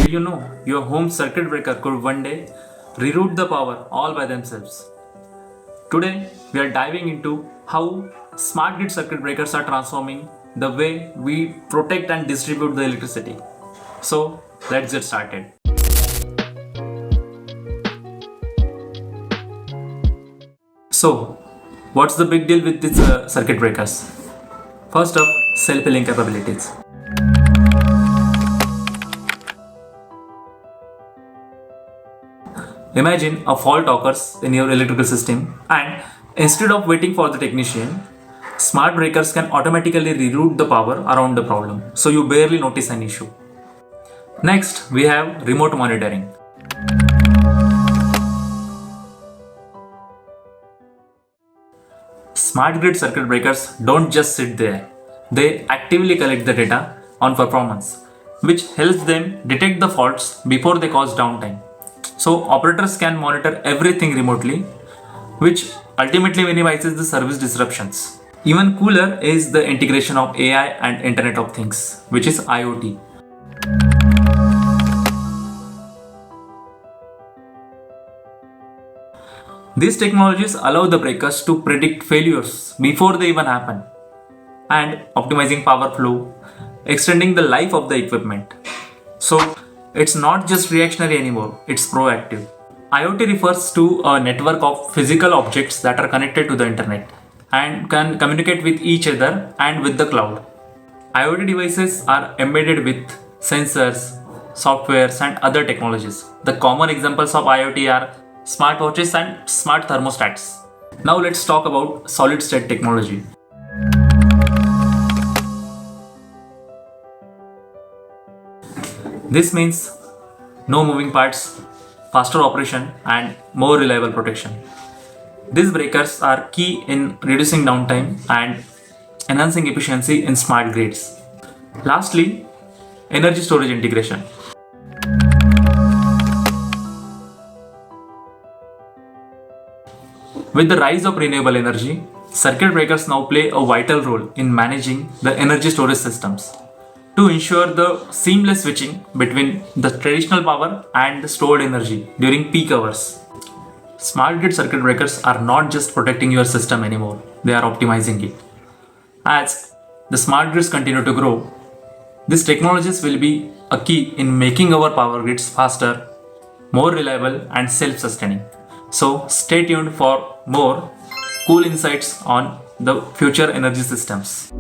Did you know your home circuit breaker could one day reroute the power all by themselves? Today, we are diving into how smart grid circuit breakers are transforming the way we protect and distribute the electricity. So, let's get started. So, what's the big deal with these circuit breakers? First up, self-healing capabilities. Imagine a fault occurs in your electrical system, and instead of waiting for the technician, smart breakers can automatically reroute the power around the problem, so you barely notice an issue. Next, we have remote monitoring. Smart grid circuit breakers don't just sit there, they actively collect the data on performance, which helps them detect the faults before they cause downtime. So operators can monitor everything remotely, which ultimately minimizes the service disruptions. Even cooler is the integration of AI and Internet of Things, which is IoT. These technologies allow the breakers to predict failures before they even happen and optimizing power flow, extending the life of the equipment. So it's not just reactionary anymore, it's proactive. IoT refers to a network of physical objects that are connected to the internet and can communicate with each other and with the cloud. IoT devices are embedded with sensors, softwares, and other technologies. The common examples of IoT are smartwatches and smart thermostats. Now let's talk about solid state technology. This means no moving parts, faster operation, and more reliable protection. These breakers are key in reducing downtime and enhancing efficiency in smart grids. Lastly, energy storage integration. With the rise of renewable energy, circuit breakers now play a vital role in managing the energy storage systems to ensure the seamless switching between the traditional power and the stored energy during peak hours. Smart grid circuit breakers are not just protecting your system anymore, they are optimizing it. As the smart grids continue to grow, these technologies will be a key in making our power grids faster, more reliable, and self sustaining. So, stay tuned for more cool insights on the future energy systems.